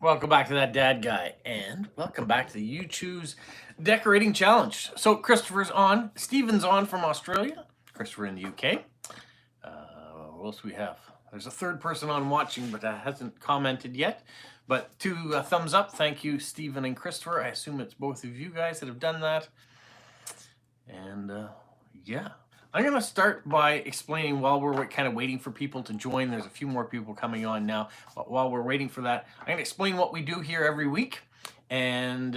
Welcome back to That Dad Guy, and welcome back to the You Choose Decorating Challenge. So Christopher's on, Stephen's on from Australia, Christopher in the UK. What else do we have? There's a third person on watching, but hasn't commented yet. But two thumbs up. Thank you, Stephen and Christopher. I assume it's both of you guys that have done that. And yeah. I'm going to start by explaining while we're kind of waiting for people to join. There's a few more people coming on now. But while we're waiting for that, I'm going to explain what we do here every week and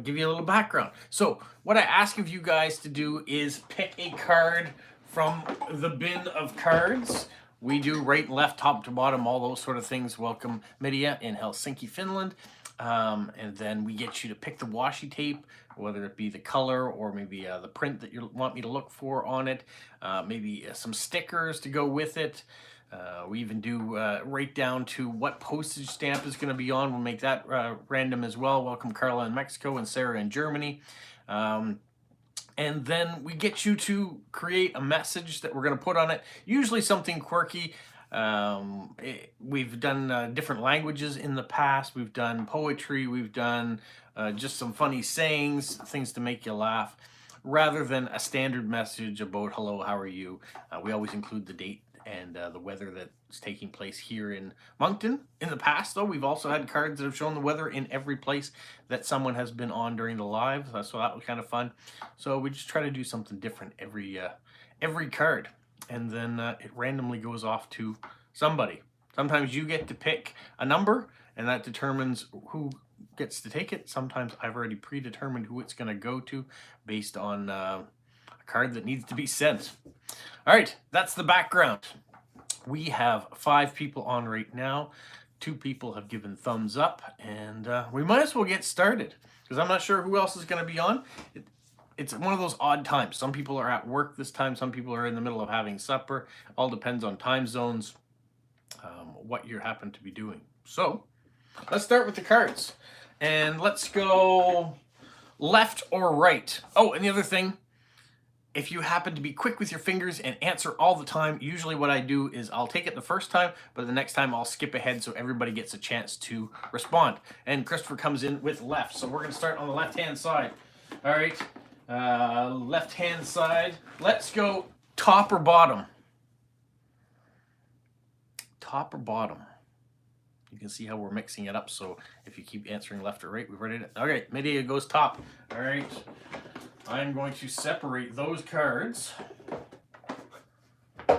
give you a little background. So what I ask of you guys to do is pick a card from the bin of cards. We do right and left, top to bottom, all those sort of things. Welcome, Media in Helsinki, Finland. And then we get you to pick the washi tape, whether it be the color or maybe the print that you want me to look for on it, maybe some stickers to go with it. We even do right down to what postage stamp is going to be on. We'll make that random as well. Welcome Carla in Mexico and Sarah in Germany. And then we get you to create a message that we're going to put on it, usually something quirky. We've done different languages in the past. We've done poetry. We've done just some funny sayings, things to make you laugh, rather than a standard message about hello, how are you? We always include the date and the weather that's taking place here in Moncton. In the past, though, we've also had cards that have shown the weather in every place that someone has been on during the live. So that was kind of fun. So we just try to do something different every card. And then it randomly goes off to somebody. Sometimes you get to pick a number, and that determines who gets to take it. Sometimes I've already predetermined who it's going to go to based on a card that needs to be sent. All right, that's the background. We have 5 people on right now. 2 people have given thumbs up, and we might as well get started because I'm not sure who else is going to be on. It's one of those odd times. Some people are at work this time. Some people are in the middle of having supper. All depends on time zones, what you happen to be doing. So let's start with the cards. And let's go left or right. Oh, and the other thing, if you happen to be quick with your fingers and answer all the time, usually what I do is I'll take it the first time, but the next time I'll skip ahead so everybody gets a chance to respond. And Christopher comes in with left. So we're going to start on the left-hand side. All right. Left-hand side. Let's go top or bottom. Top or bottom. You can see how we're mixing it up. So if you keep answering left or right, we've already done. Okay, Medea goes top. All right. I'm going to separate those cards. All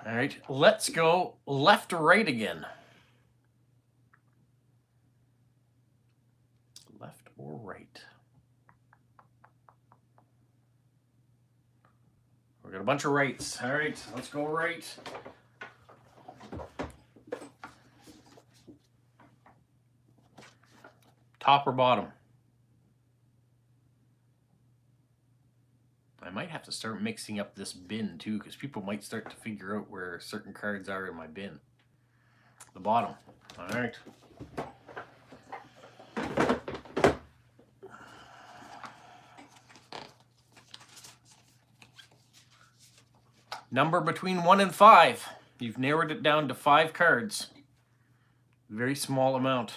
right, let's go left or right again. Left or right. We got a bunch of rights. All right, let's go right. Top or bottom? I might have to start mixing up this bin too, because people might start to figure out where certain cards are in my bin. The bottom. All right. Number between 1 and 5. You've narrowed it down to 5 cards. Very small amount.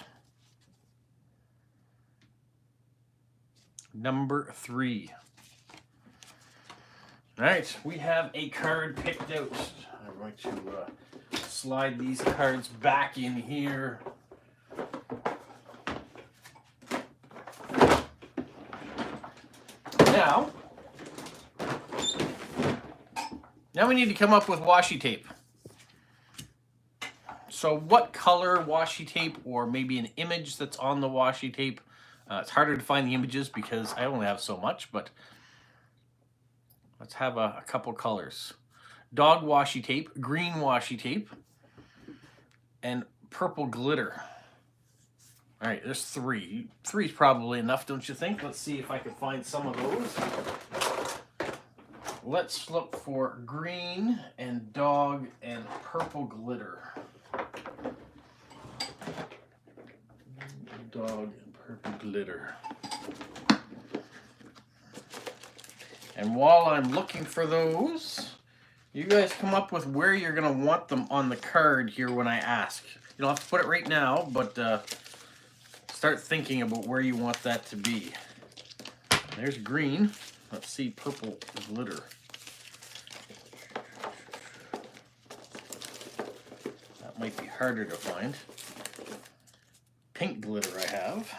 Number 3. All right, we have a card picked out. I'm going to slide these cards back in here. Now we need to come up with washi tape. So what color washi tape, or maybe an image that's on the washi tape? It's harder to find the images because I only have so much, but let's have a couple colors. Dog washi tape, green washi tape, and purple glitter. All right, there's 3. 3 is probably enough, don't you think? Let's see if I can find some of those. Let's look for green and dog and purple glitter. Dog and purple glitter. And while I'm looking for those, You guys come up with where you're going to want them on the card here when I ask. You don't have to put it right now, but start thinking about where you want that to be. There's green. Let's see purple glitter. That might be harder to find. Pink glitter I have.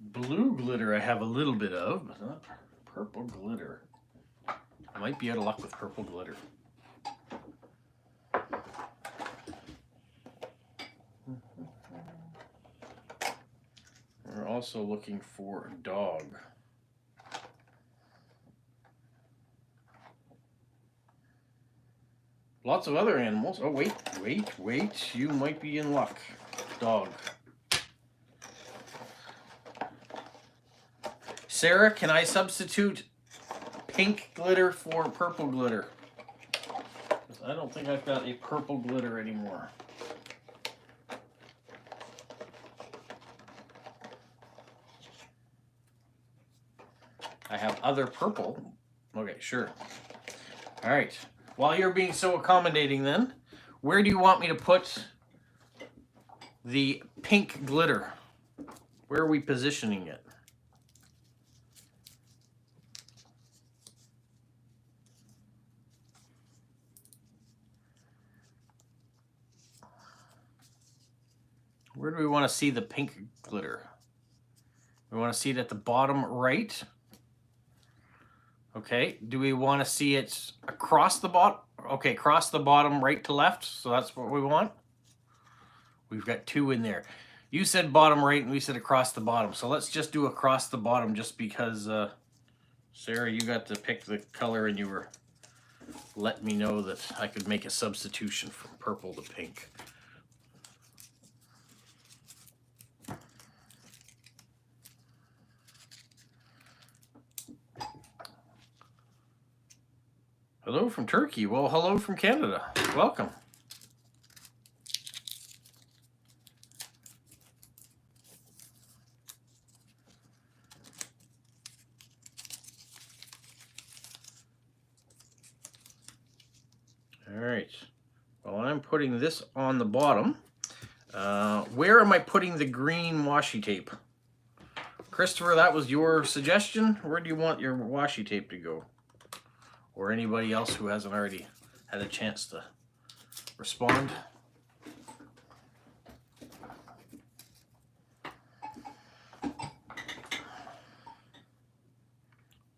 Blue glitter I have a little bit of, but not purple glitter. I might be out of luck with purple glitter. We're also looking for a dog. Lots of other animals. Oh, wait. You might be in luck. Dog. Sarah, can I substitute pink glitter for purple glitter? Because I don't think I've got a purple glitter anymore. I have other purple. Okay, sure. All right. While you're being so accommodating then, where do you want me to put the pink glitter? Where are we positioning it? Where do we want to see the pink glitter? We want to see it at the bottom right. Okay, do we want to see it across the bottom? Okay, across the bottom right to left, so that's what we want. We've got two in there. You said bottom right and we said across the bottom, so let's just do across the bottom just because, Sarah, you got to pick the color and you were letting me know that I could make a substitution from purple to pink. Hello from Turkey. Well, hello from Canada. Welcome. All right. Well, I'm putting this on the bottom. Where am I putting the green washi tape? Christopher, that was your suggestion. Where do you want your washi tape to go? Or anybody else who hasn't already had a chance to respond.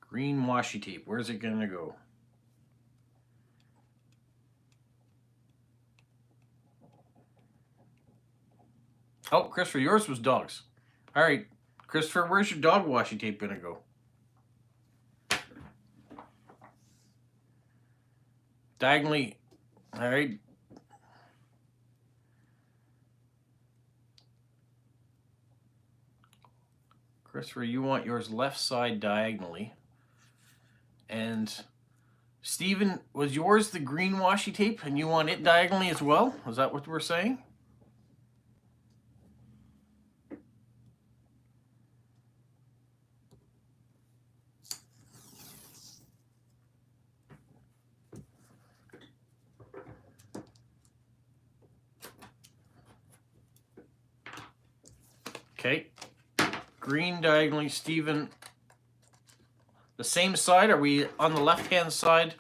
Green washi tape, where's it gonna go? Oh, Christopher, yours was dogs. All right, Christopher, where's your dog washi tape gonna go? Diagonally, all right. Christopher, you want yours left side diagonally. And Stephen, was yours the green washi tape and you want it diagonally as well? Is that what we're saying? Okay, green diagonally, Stephen. The same side, are we on the left-hand side?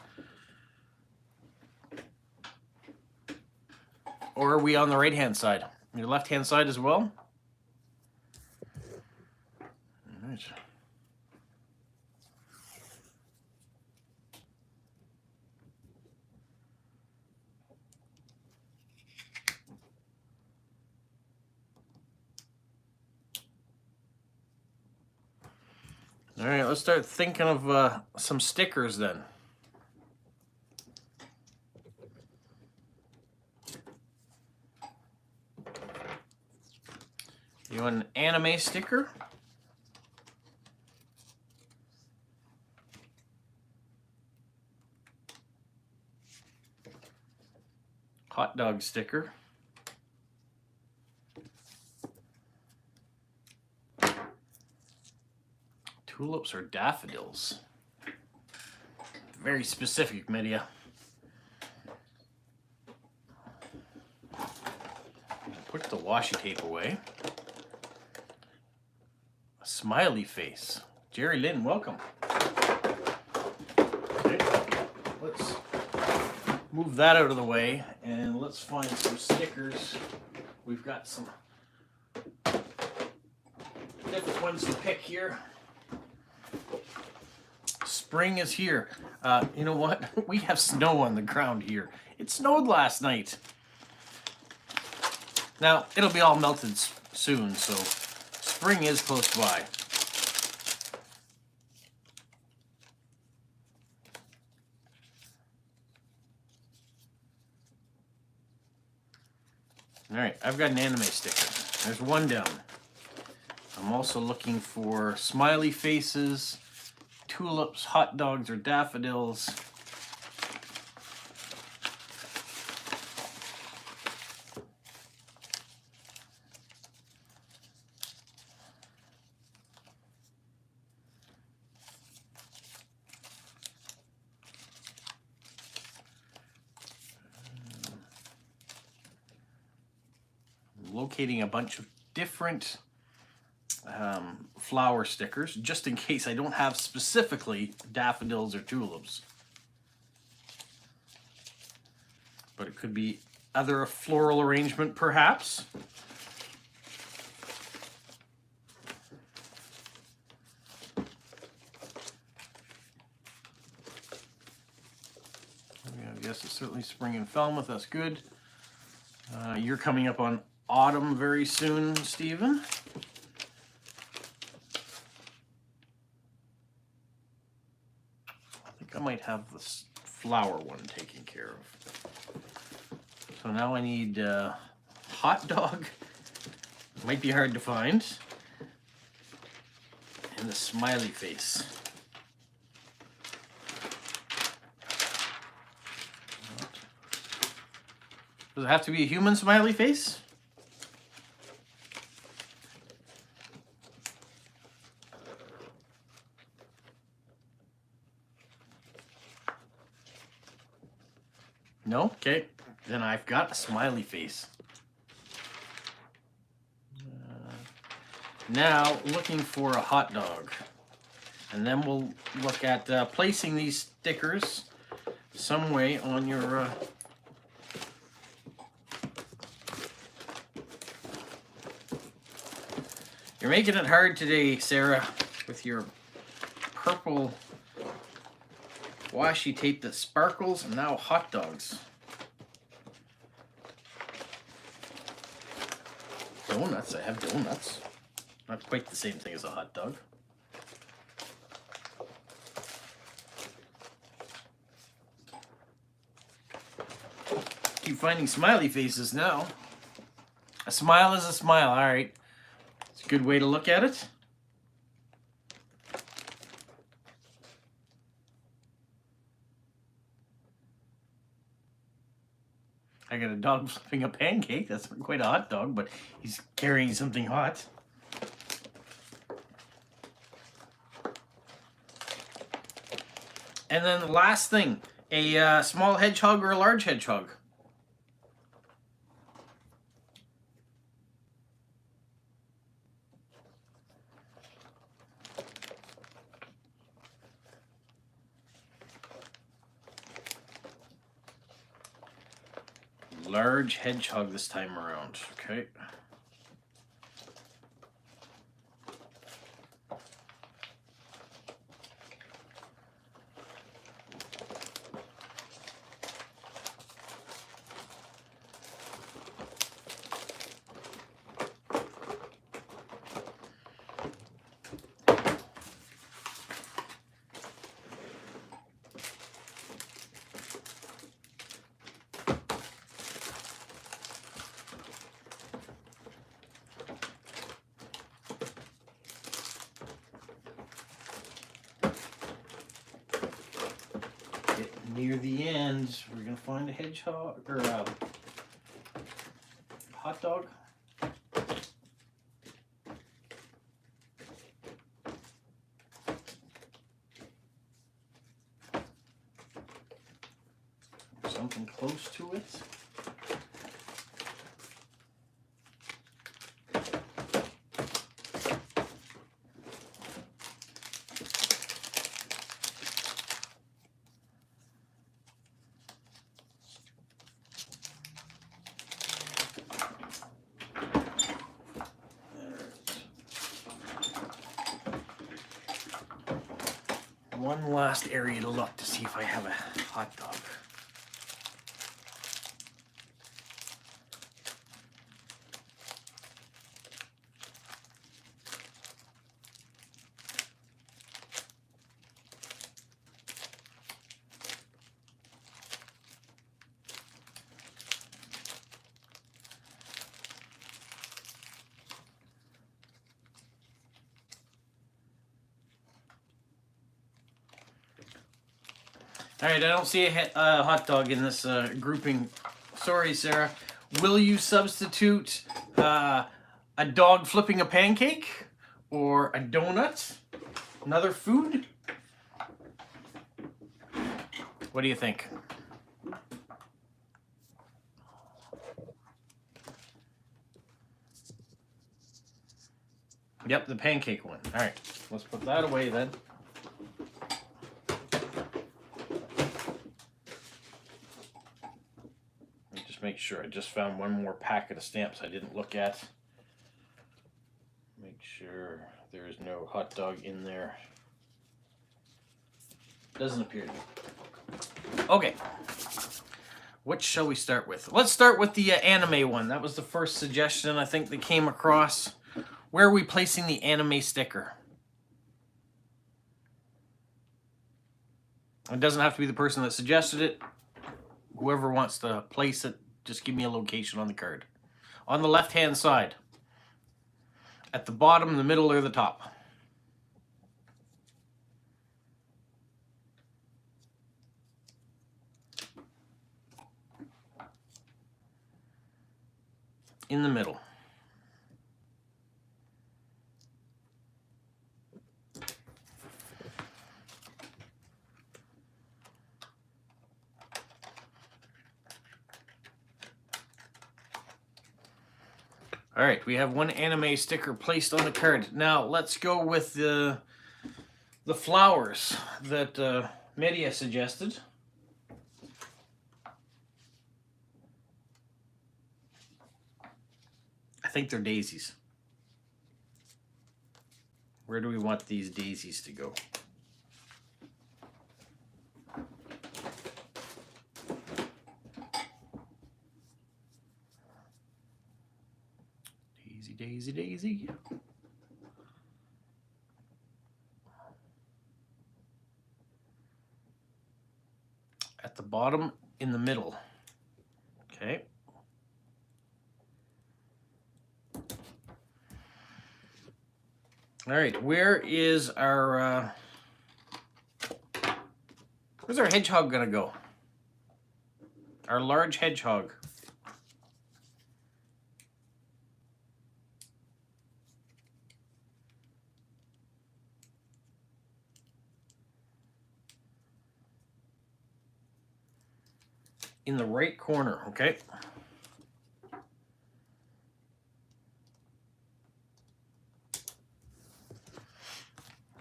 Or are we on the right-hand side? Your left-hand side as well? All right. All right, let's start thinking of some stickers then. You want an anime sticker? hot dog sticker. Tulips or daffodils? Very specific, Media. Put the washi tape away. A smiley face. Jerry Lynn, welcome. Okay, let's move that out of the way and let's find some stickers. We've got some different ones to pick here. Spring is here. You know what? We have snow on the ground here. It snowed last night. Now, it'll be all melted soon, so spring is close by. All right, I've got an anime sticker. There's one down. I'm also looking for smiley faces, tulips, hot dogs, or daffodils. Locating a bunch of different flower stickers, just in case I don't have specifically daffodils or tulips. But it could be other floral arrangement, perhaps. I guess it's certainly spring in Falmouth. That's good. You're coming up on autumn very soon, Stephen. I think I might have this flower one taken care of. So now I need hot dog. Might be hard to find. And the smiley face. Does it have to be a human smiley face? No? Okay. Then I've got a smiley face. Now, looking for a hot dog. And then we'll look at placing these stickers some way on your... You're making it hard today, Sarah, with your purple washi tape that sparkles, and now hot dogs. Donuts, I have donuts. Not quite the same thing as a hot dog. Keep finding smiley faces now. A smile is a smile, all right. It's a good way to look at it. I got a dog flipping a pancake. That's not quite a hot dog, but he's carrying something hot. And then the last thing, a small hedgehog or a large hedgehog. Large hedgehog this time around, okay. Near the end, we're gonna find a hedgehog or a hot dog. Something close to it. One last area to look to see if I have a hot dog. All right, I don't see a hot dog in this grouping. Sorry, Sarah. Will you substitute a dog flipping a pancake or a donut? Another food? What do you think? Yep, the pancake one. All right, let's put that away then. Make sure. I just found one more packet of stamps I didn't look at. Make sure there is no hot dog in there. Doesn't appear to be. Okay. What shall we start with? Let's start with the anime one. That was the first suggestion I think that came across. Where are we placing the anime sticker? It doesn't have to be the person that suggested it. Whoever wants to place it, just give me a location on the card. On the left-hand side. At the bottom, the middle, or the top. In the middle. All right, we have one anime sticker placed on the card. Now let's go with the flowers that Media suggested. I think they're daisies. Where do we want these daisies to go? Daisy, daisy. At the bottom, in the middle. Okay. All right, where's our hedgehog gonna go? Our large hedgehog. In the right corner, okay?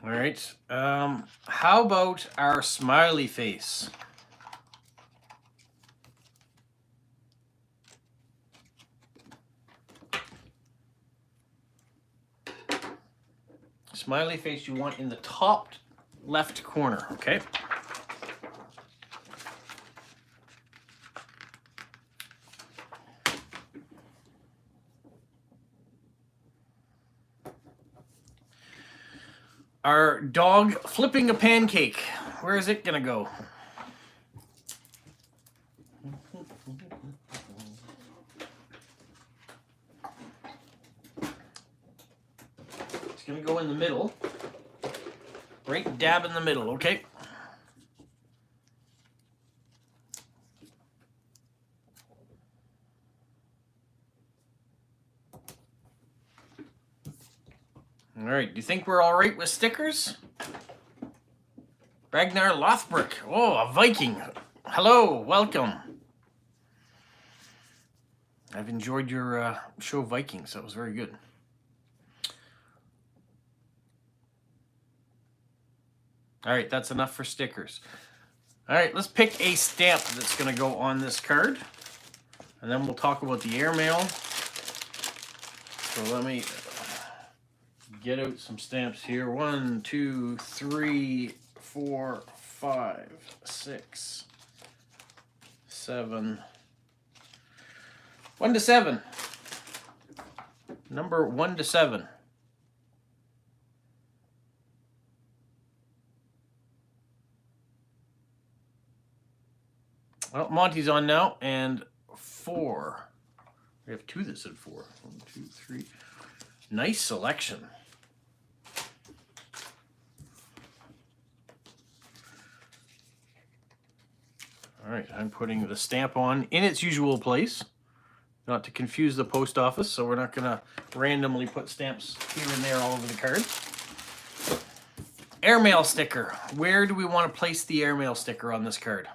All right, how about our smiley face? Smiley face you want in the top left corner, okay? Our dog flipping a pancake. Where is it gonna go? It's gonna go in the middle. Right dab in the middle, okay? All right, do you think we're all right with stickers? Ragnar Lothbrok. Oh, a Viking. Hello, welcome. I've enjoyed your show Vikings. That was very good. All right, that's enough for stickers. All right, let's pick a stamp that's going to go on this card. And then we'll talk about the airmail. So let me get out some stamps here. 1, 2, 3, 4, 5, 6, 7. 1 to 7. Number 1 to 7. Well, Monty's on now, and 4. We have 2 that said 4. 1, 2, 3. Nice selection. All right, I'm putting the stamp on in its usual place, not to confuse the post office, so we're not going to randomly put stamps here and there all over the card. Airmail sticker. Where do we want to place the airmail sticker on this card?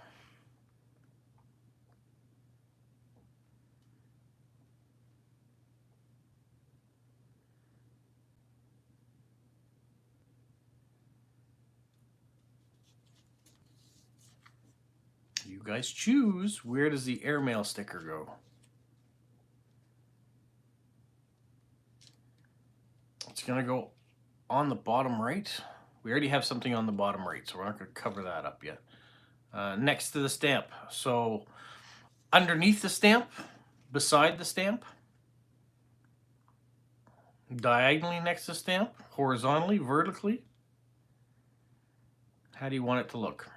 You guys choose. Where does the airmail sticker go? It's going to go on the bottom right. We already have something on the bottom right, so we're not going to cover that up yet. Next to the stamp. So underneath the stamp, beside the stamp, diagonally next to the stamp, horizontally, vertically. How do you want it to look?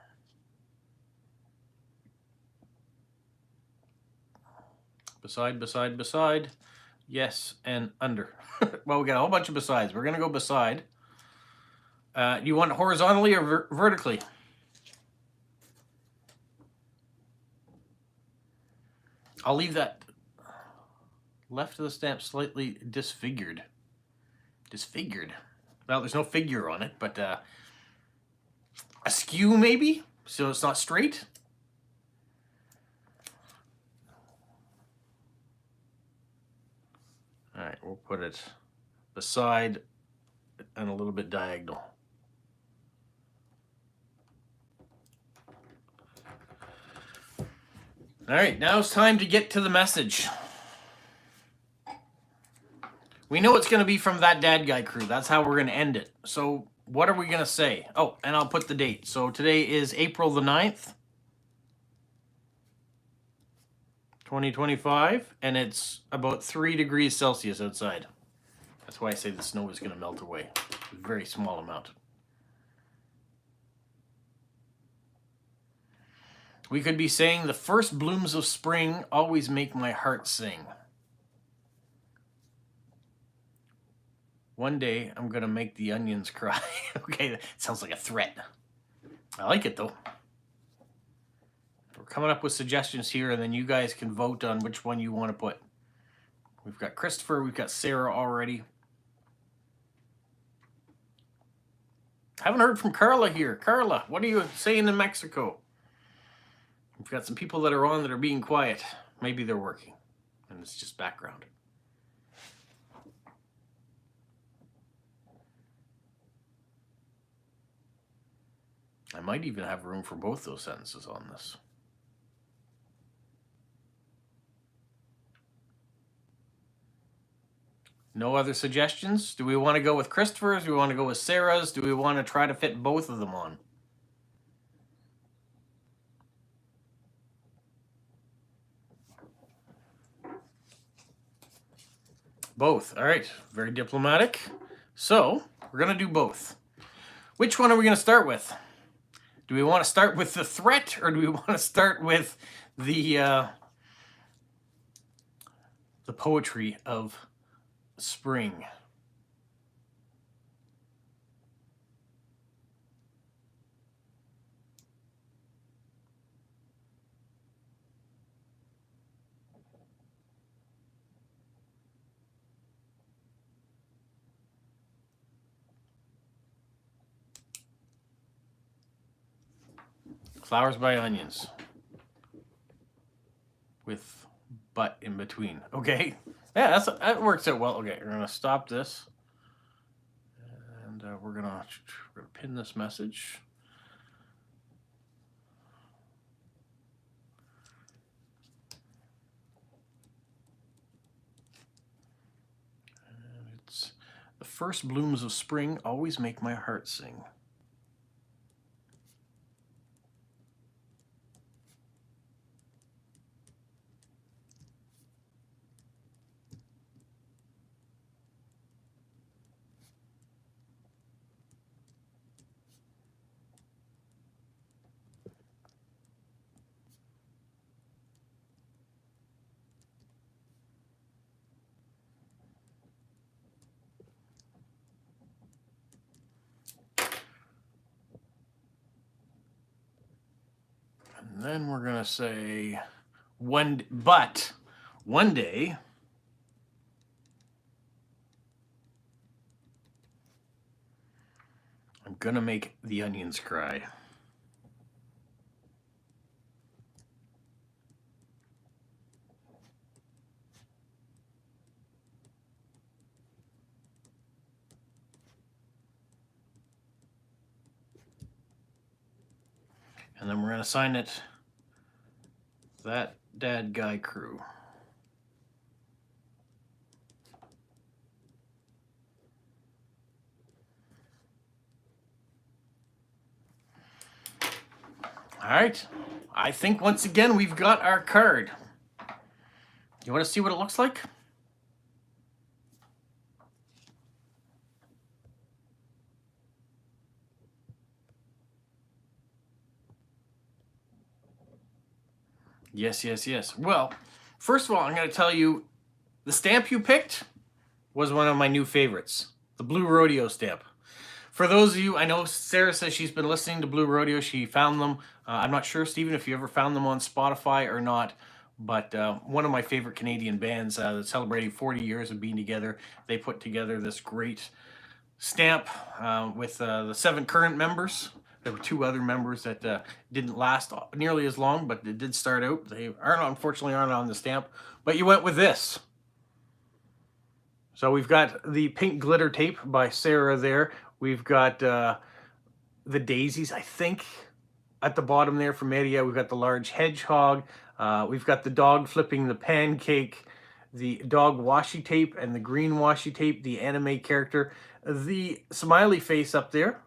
Beside, beside, beside. Yes, and under. Well, we got a whole bunch of besides. We're going to go beside. You want it horizontally or vertically? I'll leave that left of the stamp slightly disfigured. Disfigured. Well, there's no figure on it, but askew maybe? So it's not straight? All right, we'll put it beside and a little bit diagonal. All right, now it's time to get to the message. We know it's going to be from That Dad Guy crew. That's how we're going to end it. So what are we going to say? Oh, and I'll put the date. So today is April the 9th, 2025, and it's about 3 degrees Celsius outside. That's why I say the snow is going to melt away. A very small amount. We could be saying the first blooms of spring always make my heart sing. One day I'm going to make the onions cry. Okay, that sounds like a threat. I like it though. We're coming up with suggestions here, and then you guys can vote on which one you want to put. We've got Christopher, we've got Sarah already. Haven't heard from Carla here. Carla, what are you saying in Mexico? We've got some people that are on that are being quiet. Maybe they're working, and it's just background. I might even have room for both those sentences on this. No other suggestions? Do we want to go with Christopher's? Do we want to go with Sarah's? Do we want to try to fit both of them on? Both. All right. Very diplomatic. So we're going to do both. Which one are we going to start with? Do we want to start with the threat, or do we want to start with the poetry of spring? Flowers by onions. With but in between. Okay. Yeah, that works out well. Okay, we're going to stop this. And we're gonna pin this message. And it's the first blooms of spring always make my heart sing. And then we're gonna say one day I'm gonna make the onions cry. And then we're going to sign it, That Dad Guy Crew. All right. I think once again we've got our card. You want to see what it looks like? Yes, yes, yes. Well, first of all, I'm going to tell you the stamp you picked was one of my new favorites, the Blue Rodeo stamp. For those of you, I know Sarah says she's been listening to Blue Rodeo. She found them. I'm not sure, Stephen, if you ever found them on Spotify or not, but one of my favorite Canadian bands that's celebrating 40 years of being together. They put together this great stamp with the 7 current members. There were 2 other members that didn't last nearly as long, but they did start out. They unfortunately aren't on the stamp, but you went with this. So we've got the pink glitter tape by Sarah there. We've got the daisies, I think, at the bottom there from Eddie. We've got the large hedgehog. We've got the dog flipping the pancake, the dog washi tape and the green washi tape, the anime character, the smiley face up there.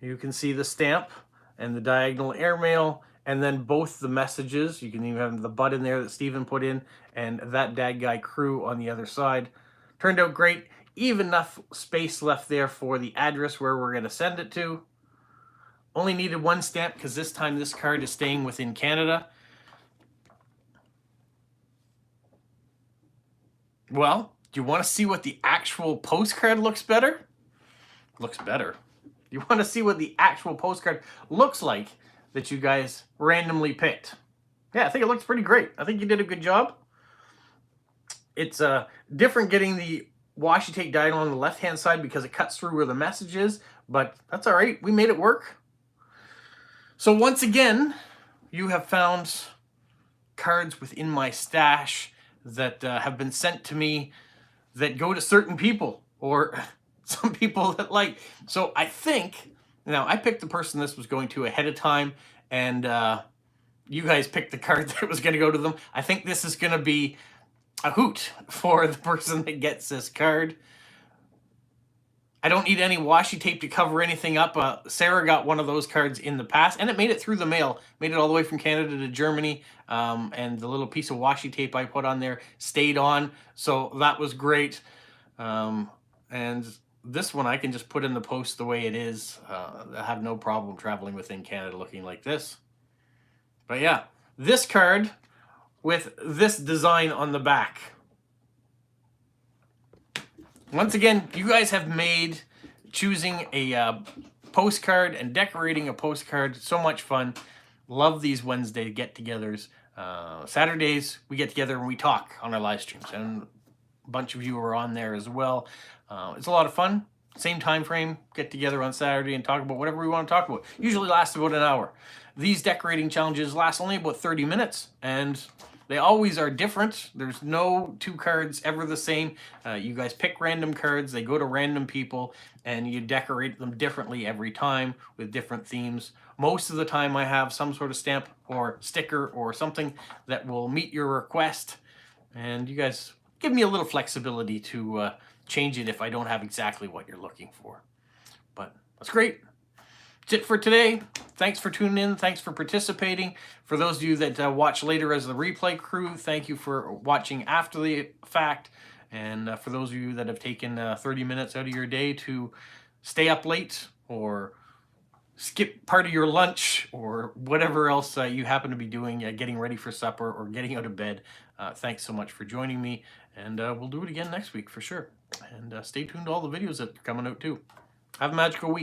You can see the stamp and the diagonal airmail, and then both the messages. You can even have the butt in there that Stephen put in, and That Dad Guy Crew on the other side. Turned out great. Even enough space left there for the address where we're going to send it to. Only needed 1 stamp because this time this card is staying within Canada. Well, do you want to see what the actual postcard looks better? Looks better. You want to see what the actual postcard looks like that you guys randomly picked. Yeah, I think it looks pretty great. I think you did a good job. It's different getting the washi tape diagonal on the left-hand side because it cuts through where the message is, but that's all right. We made it work. So once again, you have found cards within my stash that have been sent to me that go to certain people or some people that like. So I think, now I picked the person this was going to ahead of time, and you guys picked the card that was going to go to them. I think this is going to be a hoot for the person that gets this card. I don't need any washi tape to cover anything up. Sarah got one of those cards in the past, and it made it through the mail. Made it all the way from Canada to Germany, and the little piece of washi tape I put on there stayed on, so that was great. And this one I can just put in the post the way it is. I have no problem traveling within Canada looking like this. But yeah, this card with this design on the back. Once again, you guys have made choosing a postcard and decorating a postcard so much fun. Love these Wednesday get-togethers. Saturdays, we get together and we talk on our live streams. And a bunch of you are on there as well. It's a lot of fun. same time frame, get together on Saturday and talk about whatever we want to talk about. Usually lasts about an hour. These decorating challenges last only about 30 minutes, and they always are different. There's no two cards ever the same. You guys pick random cards, they go to random people, and you decorate them differently every time with different themes. Most of the time I have some sort of stamp or sticker or something that will meet your request, and you guys give me a little flexibility to change it if I don't have exactly what you're looking for. But that's great. That's it for today. Thanks for tuning in. Thanks for participating. For those of you that watch later as the replay crew, thank you for watching after the fact. And for those of you that have taken 30 minutes out of your day to stay up late or skip part of your lunch or whatever else you happen to be doing, getting ready for supper or getting out of bed, thanks so much for joining me. And we'll do it again next week for sure. And stay tuned to all the videos that are coming out too. Have a magical week.